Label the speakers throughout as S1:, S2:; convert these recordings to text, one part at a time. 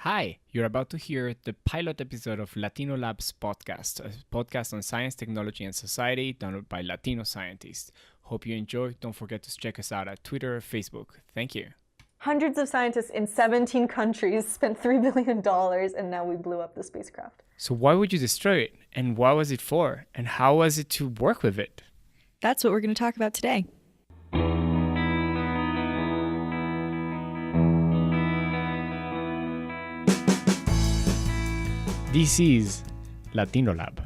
S1: Hi, you're about to hear the pilot episode of LatinoLabs podcast, a podcast on science, technology, and society done by Latino scientists. Hope you enjoy. Don't forget to check us out at Twitter or Facebook. Thank you.
S2: Hundreds of scientists in 17 countries spent $3 billion, and now we blew up the spacecraft.
S1: So why would you destroy it? And what was it for? And how was it to work with it?
S3: That's what we're going to talk about today.
S1: This is LatinoLab.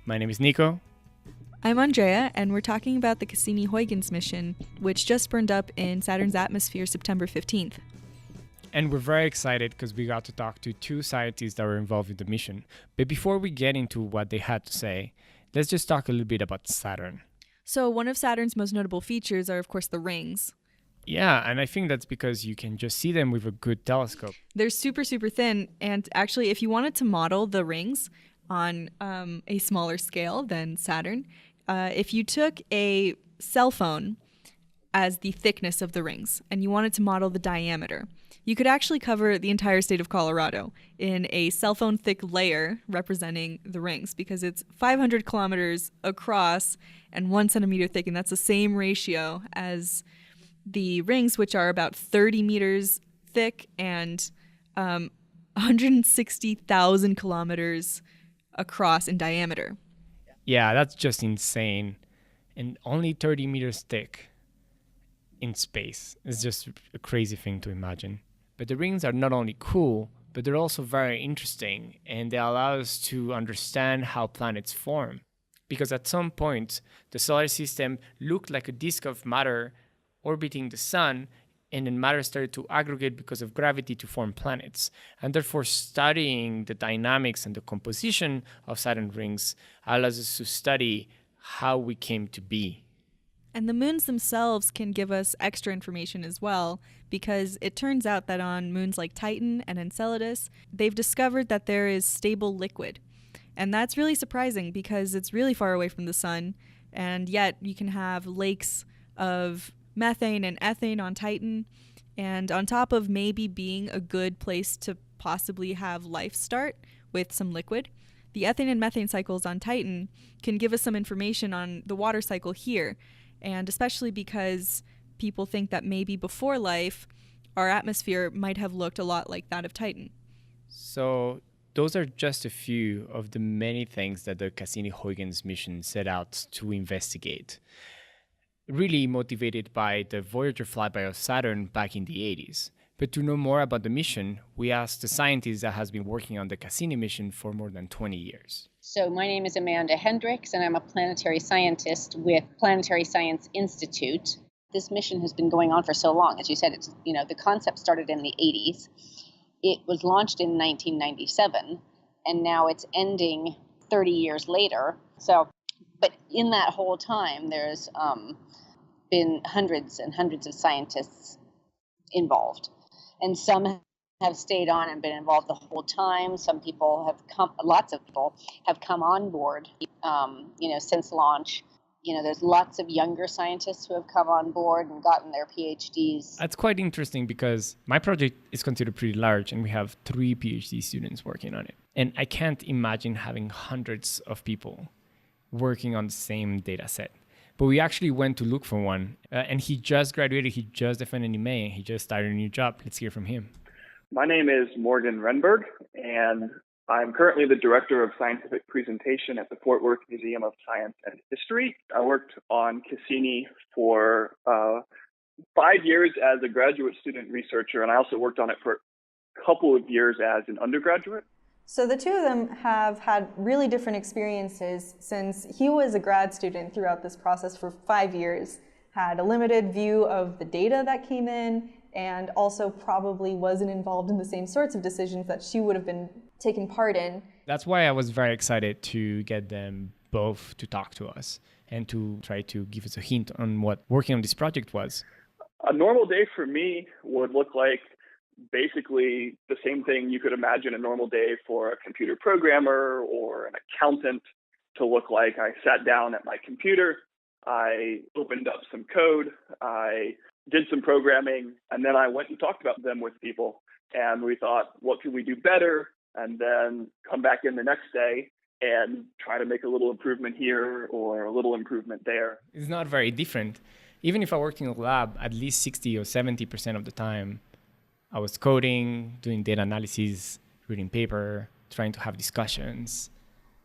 S1: My name is Nico.
S3: I'm Andrea, and we're talking about the Cassini-Huygens mission, which just burned up in Saturn's atmosphere September 15th.
S1: And we're very excited because we got to talk to two scientists that were involved in the mission. But before we get into what they had to say, let's just talk a little bit about Saturn.
S3: So one of Saturn's most notable features are, of course, the rings.
S1: Yeah, and I think that's because you can just see them with a good telescope.
S3: They're super, super thin, and actually, if you wanted to model the rings on a smaller scale than Saturn, if you took a cell phone as the thickness of the rings and you wanted to model the diameter, you could actually cover the entire state of Colorado in a cell phone thick layer representing the rings, because it's 500 kilometers across and 1 centimeter thick, and that's the same ratio as the rings, which are about 30 meters thick and 160,000 kilometers across in diameter.
S1: Yeah, that's just insane. And only 30 meters thick in space. It's just a crazy thing to imagine. But the rings are not only cool, but they're also very interesting, and they allow us to understand how planets form. Because at some point, the solar system looked like a disk of matter orbiting the sun, and then matter started to aggregate because of gravity to form planets. And therefore, studying the dynamics and the composition of Saturn rings allows us to study how we came to be.
S3: And the moons themselves can give us extra information as well, because it turns out that on moons like Titan and Enceladus, they've discovered that there is stable liquid. And that's really surprising because it's really far away from the sun, and yet you can have lakes of methane and ethane on Titan, and on top of maybe being a good place to possibly have life start with some liquid, the ethane and methane cycles on Titan can give us some information on the water cycle here, and especially because people think that maybe before life, our atmosphere might have looked a lot like that of Titan.
S1: So those are just a few of the many things that the Cassini-Huygens mission set out to investigate. Really motivated by the Voyager flyby of Saturn back in the 80s. But to know more about the mission, we asked the scientist that has been working on the Cassini mission for more than 20 years.
S4: So my name is Amanda Hendricks, and I'm a planetary scientist with Planetary Science Institute. This mission has been going on for so long. As you said, the concept started in the 80s. It was launched in 1997, and now it's ending 30 years later. But in that whole time, there's been hundreds and hundreds of scientists involved. And some have stayed on and been involved the whole time. Lots of people have come on board, since launch. There's lots of younger scientists who have come on board and gotten their PhDs.
S1: That's quite interesting because my project is considered pretty large and we have 3 PhD students working on it. And I can't imagine having hundreds of people working on the same data set. But we actually went to look for one, and he just graduated, he just defended in May, and he just started a new job. Let's hear from him.
S5: My name is Morgan Renberg, and I'm currently the Director of Scientific Presentation at the Fort Worth Museum of Science and History. I worked on Cassini for 5 years as a graduate student researcher, and I also worked on it for a couple of years as an undergraduate.
S2: So the two of them have had really different experiences, since he was a grad student throughout this process for 5 years, had a limited view of the data that came in, and also probably wasn't involved in the same sorts of decisions that she would have been taking part in.
S1: That's why I was very excited to get them both to talk to us and to try to give us a hint on what working on this project was.
S5: A normal day for me would look like basically the same thing you could imagine a normal day for a computer programmer or an accountant to look like. I sat down at my computer, I opened up some code, I did some programming, and then I went and talked about them with people. And we thought, what could we do better? And then come back in the next day and try to make a little improvement here or a little improvement there.
S1: It's not very different. Even if I worked in a lab, at least 60 or 70% of the time, I was coding, doing data analysis, reading paper, trying to have discussions.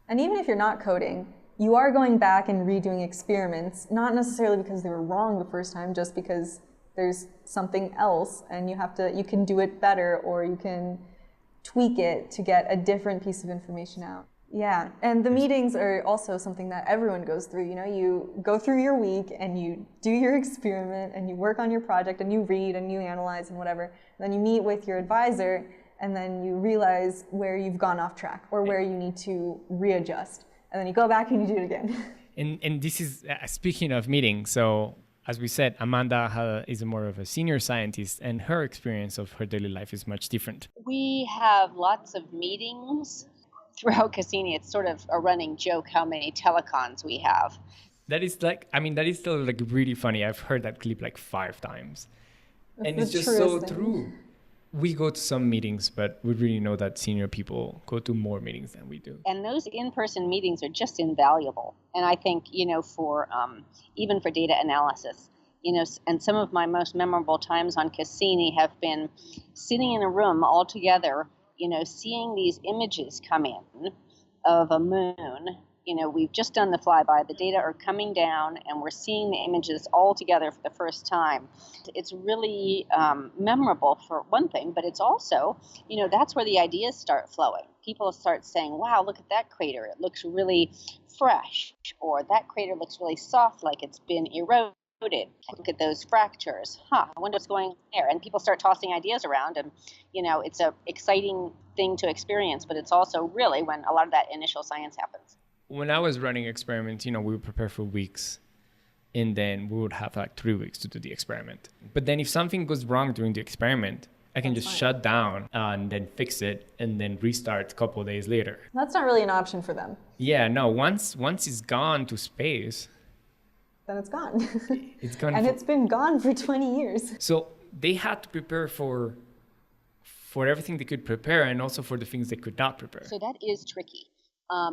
S2: And even if you're not coding, you are going back and redoing experiments, not necessarily because they were wrong the first time, just because there's something else and you can do it better, or you can tweak it to get a different piece of information out. Yeah, and the meetings are also something that everyone goes through. You know, you go through your week and you do your experiment and you work on your project and you read and you analyze and whatever. And then you meet with your advisor and then you realize where you've gone off track or where you need to readjust. And then you go back and you do it again.
S1: And this is, speaking of meetings, so as we said, Amanda is more of a senior scientist, and her experience of her daily life is much different.
S4: We have lots of meetings throughout Cassini. It's sort of a running joke how many telecons we have.
S1: That is still like really funny. I've heard that clip like 5 times. And it's just so true. We go to some meetings, but we really know that senior people go to more meetings than we do.
S4: And those in-person meetings are just invaluable. And I think, for even for data analysis, and some of my most memorable times on Cassini have been sitting in a room all together, seeing these images come in of a moon. We've just done the flyby, the data are coming down, and we're seeing the images all together for the first time. It's really memorable for one thing, but it's also, that's where the ideas start flowing. People start saying, wow, look at that crater. It looks really fresh, or that crater looks really soft, like it's been eroded. Look at those fractures. I wonder what's going on there. And people start tossing ideas around, and, it's an exciting thing to experience, but it's also really when a lot of that initial science happens.
S1: When I was running experiments, we would prepare for weeks, and then we would have like 3 weeks to do the experiment. But then if something goes wrong during the experiment, I can shut down and then fix it and then restart a couple of days later.
S2: That's not really an option for them.
S1: Yeah, no, once it's gone to space,
S2: then it's gone.
S1: It's gone.
S2: And it's been gone for 20 years.
S1: So they had to prepare for everything they could prepare, and also for the things they could not prepare.
S4: So that is tricky.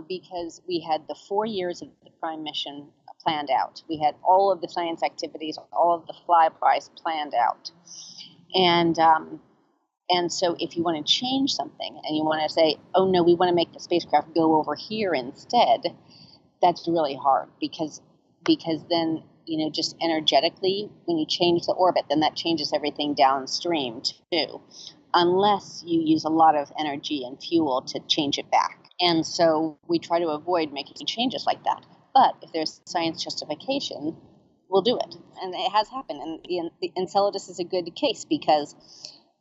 S4: Because we had the 4 years of the prime mission planned out. We had all of the science activities, all of the flybys planned out. And so if you want to change something and you want to say, oh no, we want to make the spacecraft go over here instead, that's really hard because then, just energetically, when you change the orbit, then that changes everything downstream too, unless you use a lot of energy and fuel to change it back. And so we try to avoid making changes like that. But if there's science justification, we'll do it. And it has happened. And Enceladus is a good case because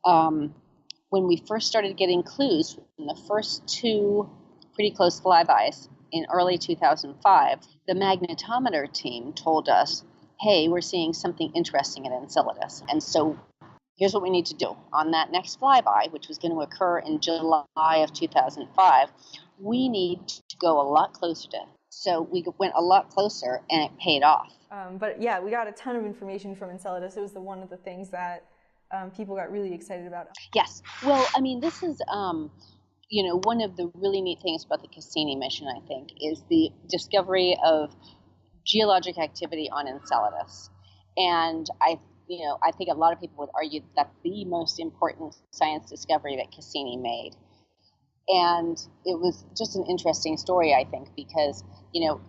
S4: when we first started getting clues in the first 2 pretty close flybys in early 2005, the magnetometer team told us, hey, we're seeing something interesting at Enceladus. And so here's what we need to do. On that next flyby, which was going to occur in July of 2005, we need to go a lot closer to it. So we went a lot closer, and it paid off.
S2: But yeah, we got a ton of information from Enceladus. It was one of the things that people got really excited about.
S4: Yes. Well, I mean, this is, one of the really neat things about the Cassini mission, I think, is the discovery of geologic activity on Enceladus. And I think a lot of people would argue that's the most important science discovery that Cassini made. And it was just an interesting story, I think, because,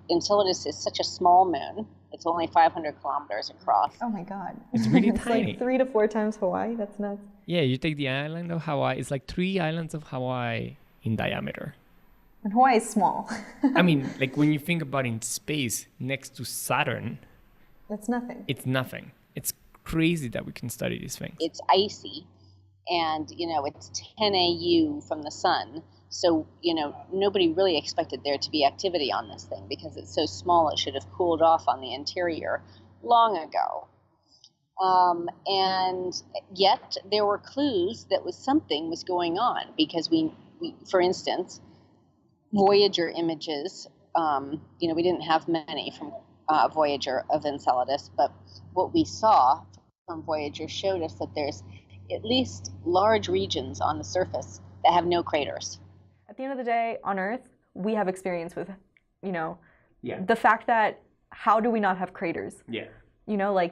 S4: Enceladus is such a small moon. It's only 500 kilometers across.
S2: Oh my God.
S1: It's really
S2: it's
S1: tiny.
S2: Like 3 to 4 times Hawaii. That's nuts.
S1: Yeah, you take the island of Hawaii. It's like 3 islands of Hawaii in diameter.
S2: And Hawaii is small.
S1: I mean, like when you think about in space next to Saturn,
S2: it's nothing.
S1: It's nothing. It's crazy that we can study these things.
S4: It's icy, and it's 10 AU from the sun. So nobody really expected there to be activity on this thing because it's so small. It should have cooled off on the interior long ago. And yet there were clues that something was going on because we for instance, Voyager images. We didn't have many from Voyager of Enceladus, but what we saw from Voyager showed us that there's at least large regions on the surface that have no craters.
S2: At the end of the day, on Earth, we have experience with,
S1: Yeah.
S2: the fact that how do we not have craters?
S1: Yeah.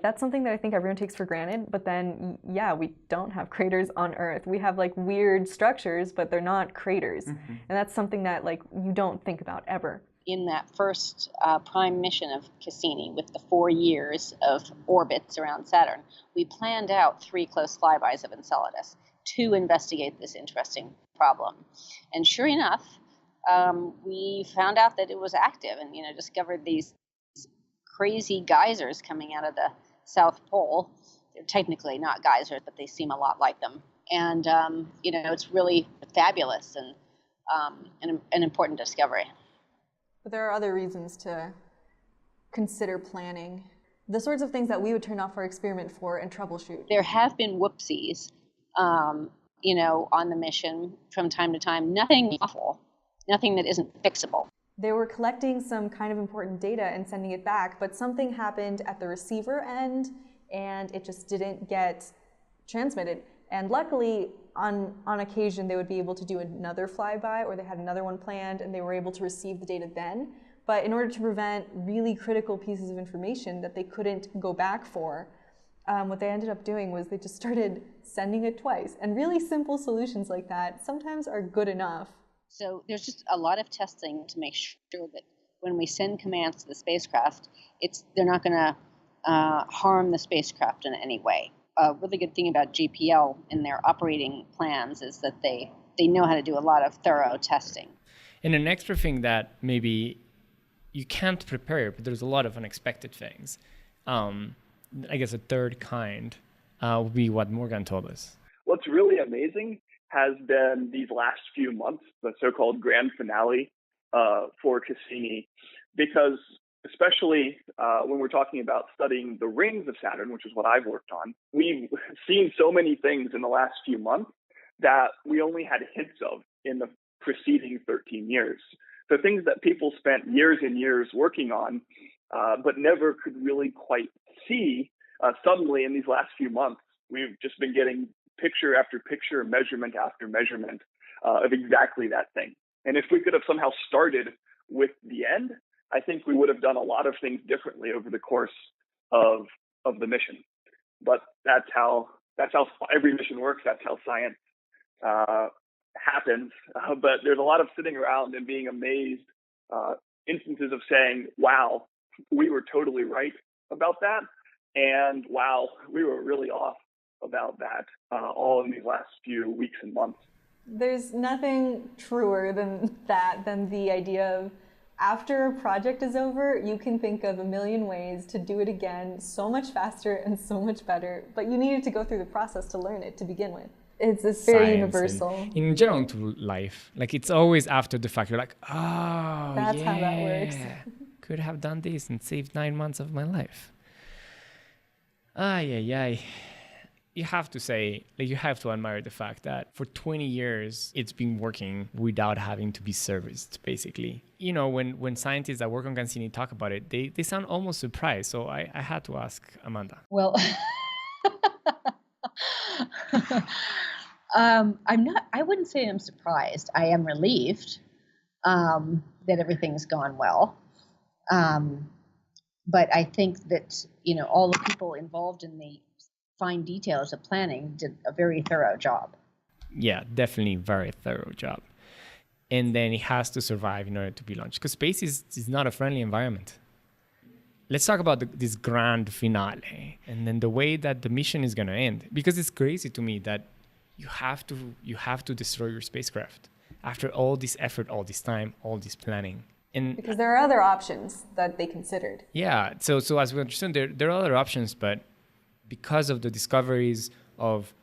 S2: That's something that I think everyone takes for granted, but then, we don't have craters on Earth. We have weird structures, but they're not craters.
S1: Mm-hmm.
S2: And that's something that you don't think about ever.
S4: In that first prime mission of Cassini, with the 4 years of orbits around Saturn, we planned out 3 close flybys of Enceladus to investigate this interesting problem. And sure enough, we found out that it was active and, discovered these crazy geysers coming out of the South Pole. They're technically not geysers, but they seem a lot like them. And, it's really fabulous and an important discovery.
S2: But there are other reasons to consider planning. The sorts of things that we would turn off our experiment for and troubleshoot.
S4: There have been whoopsies, on the mission from time to time. Nothing awful, nothing that isn't fixable.
S2: They were collecting some kind of important data and sending it back, but something happened at the receiver end and it just didn't get transmitted. And luckily, on occasion, they would be able to do another flyby, or they had another one planned and they were able to receive the data then. But in order to prevent really critical pieces of information that they couldn't go back for, what they ended up doing was they just started sending it twice. And really simple solutions like that sometimes are good enough.
S4: So there's just a lot of testing to make sure that when we send commands to the spacecraft, they're not going to harm the spacecraft in any way. A really good thing about JPL in their operating plans is that they know how to do a lot of thorough testing.
S1: And an extra thing that maybe you can't prepare, but there's a lot of unexpected things. I guess a third kind would be what Morgan told us.
S5: What's really amazing has been these last few months, the so-called grand finale for Cassini, because especially when we're talking about studying the rings of Saturn, which is what I've worked on, we've seen so many things in the last few months that we only had hints of in the preceding 13 years. So things that people spent years and years working on, but never could really quite see, suddenly in these last few months, we've just been getting picture after picture, measurement after measurement of exactly that thing. And if we could have somehow started with the end, I think we would have done a lot of things differently over the course of the mission. But that's how every mission works. That's how science happens. But there's a lot of sitting around and being amazed, instances of saying, wow, we were totally right about that. And wow, we were really off about that, all in these last few weeks and months.
S2: There's nothing truer than the idea of after a project is over, you can think of a million ways to do it again so much faster and so much better, but you needed to go through the process to learn it to begin with. It's very
S1: Science
S2: universal.
S1: In general to life, it's always after the fact. You're like, oh,
S2: that's how that works.
S1: Could have done this and saved 9 months of my life. Ay. You have to say, you have to admire the fact that for 20 years, it's been working without having to be serviced, basically. When scientists that work on Cassini talk about it, they sound almost surprised. So I had to ask Amanda.
S4: Well, I wouldn't say I'm surprised. I am relieved that everything's gone well. But I think that, all the people involved in the fine details of planning did a very thorough job.
S1: Yeah, definitely very thorough job. And then it has to survive in order to be launched, because space is not a friendly environment. Let's talk about this grand finale and then the way that the mission is going to end, because it's crazy to me that you have to destroy your spacecraft after all this effort, all this time, all this planning. And
S2: because there are other options that they considered.
S1: Yeah, so as we understand, there are other options, but because of the discoveries of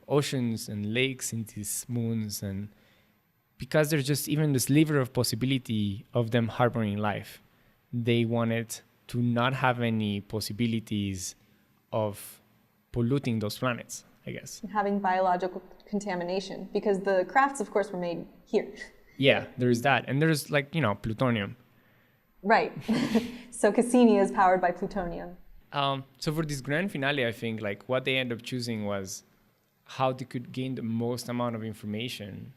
S1: oceans and lakes in these moons, and because there's just even the sliver of possibility of them harboring life, they wanted to not have any possibilities of polluting those planets, I guess.
S2: Having biological contamination, because the crafts, of course, were made here.
S1: Yeah, there's that. And there's plutonium.
S2: Right. So Cassini is powered by plutonium.
S1: So for this grand finale, I think what they end up choosing was how they could gain the most amount of information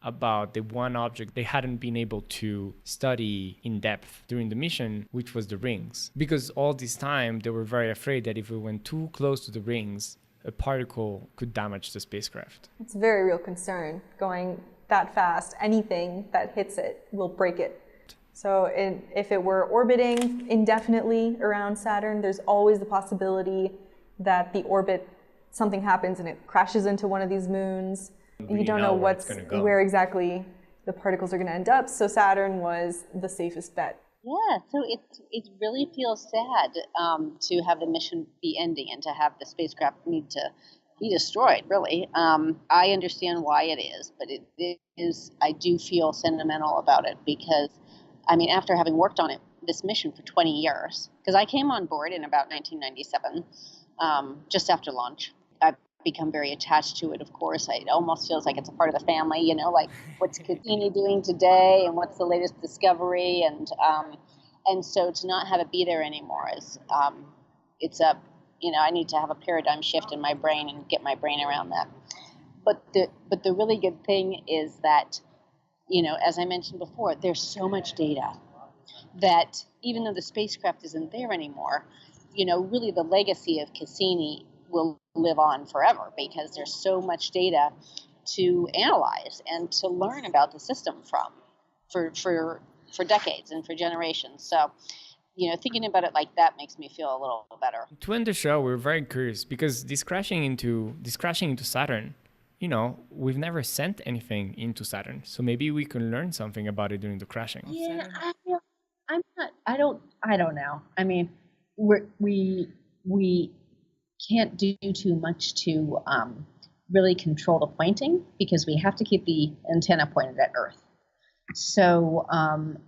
S1: about the one object they hadn't been able to study in depth during the mission, which was the rings. Because all this time, they were very afraid that if we went too close to the rings, a particle could damage the spacecraft.
S2: It's a very real concern. Going that fast, anything that hits it will break it. So if it were orbiting indefinitely around Saturn, there's always the possibility that the orbit, something happens and it crashes into one of these moons. You don't know where exactly the particles are going to end up. So Saturn was the safest bet.
S4: Yeah, so it really feels sad to have the mission be ending and to have the spacecraft need to be destroyed, really. I understand why it is, but it is, I do feel sentimental about it because, I mean, after having worked on this mission for 20 years, because I came on board in about 1997, just after launch. I've become very attached to it, of course. It almost feels like it's a part of the family, you know, like what's Cassini doing today and what's the latest discovery. And so to not have it be there anymore is, I need to have a paradigm shift in my brain and get my brain around that. But the really good thing is that, you know, as I mentioned before, there's so much data that even though the spacecraft isn't there anymore, you know, really the legacy of Cassini will live on forever because there's so much data to analyze and to learn about the system from for decades and for generations. So, you know, thinking about it like that makes me feel a little better.
S1: To end the show, we're very curious because this crashing into Saturn, you know, we've never sent anything into Saturn. So maybe we can learn something about it during the crashing.
S4: Yeah, I don't know. I mean, we can't do too much to really control the pointing because we have to keep the antenna pointed at Earth. So,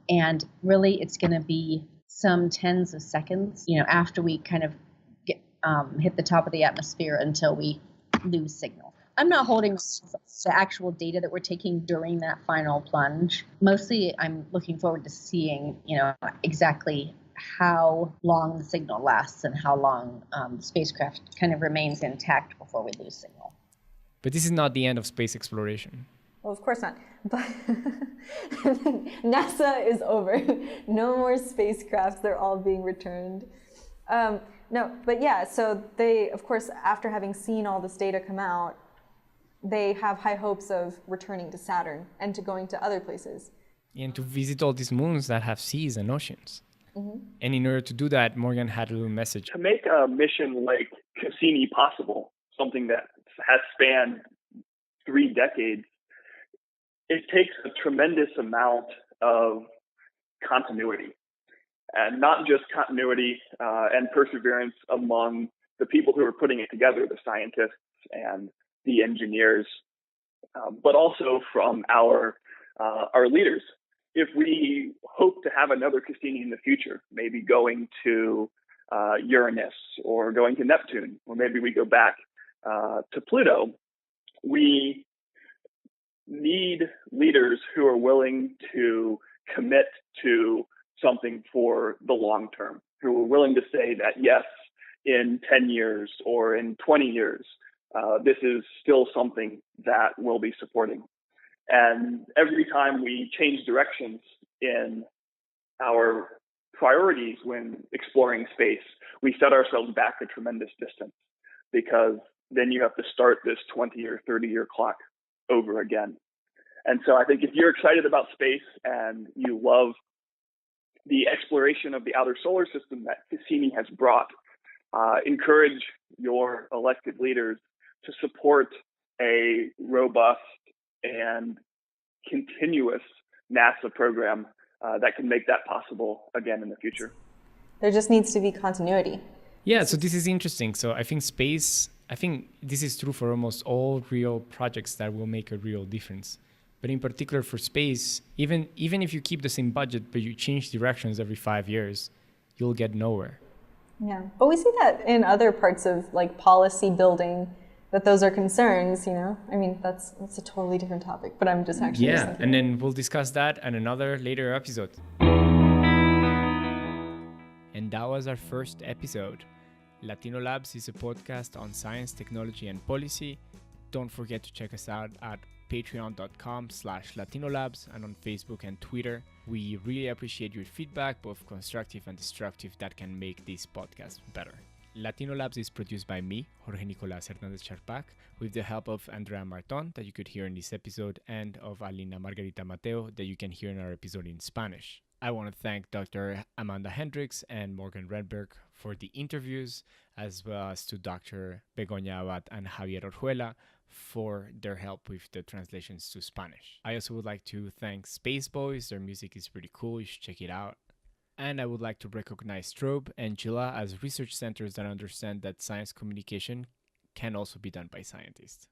S4: and really it's going to be some tens of seconds, you know, after we kind of get, hit the top of the atmosphere until we lose signal. I'm not holding the actual data that we're taking during that final plunge. Mostly I'm looking forward to seeing, you know, exactly how long the signal lasts and how long the spacecraft kind of remains intact before we lose signal.
S1: But this is not the end of space exploration.
S2: Well, of course not. But NASA is over. No more spacecrafts. They're all being returned. No, but yeah, so they, of course, after having seen all this data come out, they have high hopes of returning to Saturn and to going to other places.
S1: And to visit all these moons that have seas and oceans. Mm-hmm. And in order to do that, Morgan had a little message.
S5: To make a mission like Cassini possible, something that has spanned 3 decades, it takes a tremendous amount of continuity. And not just continuity and perseverance among the people who are putting it together, the scientists and the engineers, but also from our leaders. If we hope to have another Cassini in the future, maybe going to Uranus or going to Neptune, or maybe we go back to Pluto, we need leaders who are willing to commit to something for the long term, who are willing to say that, yes, in 10 years or in 20 years, this is still something that we'll be supporting. And every time we change directions in our priorities when exploring space, we set ourselves back a tremendous distance because then you have to start this 20 or 30-year clock over again. And so I think if you're excited about space and you love the exploration of the outer solar system that Cassini has brought, encourage your elected leaders to support a robust and continuous NASA program that can make that possible again in the future.
S2: There just needs to be continuity.
S1: Yeah, so this is interesting. So I think this is true for almost all real projects that will make a real difference. But in particular for space, even if you keep the same budget, but you change directions every 5 years, you'll get nowhere.
S2: Yeah, but we see that in other parts of like policy building, that those are concerns, you know? I mean, that's a totally different topic, but I'm just actually...
S1: Yeah, and then we'll discuss that in another later episode. And that was our first episode. LatinoLabs is a podcast on science, technology, and policy. Don't forget to check us out at patreon.com/LatinoLabs and on Facebook and Twitter. We really appreciate your feedback, both constructive and destructive, that can make this podcast better. LatinoLabs is produced by me, Jorge Nicolás Hernández Charpac, with the help of Andrea Marton, that you could hear in this episode, and of Alina Margarita Mateo, that you can hear in our episode in Spanish. I want to thank Dr. Amanda Hendricks and Morgan Redberg for the interviews, as well as to Dr. Begoña Abad and Javier Orjuela for their help with the translations to Spanish. I also would like to thank Space Boys. Their music is pretty cool. You should check it out. And I would like to recognize Strobe and Chilla as research centers that understand that science communication can also be done by scientists.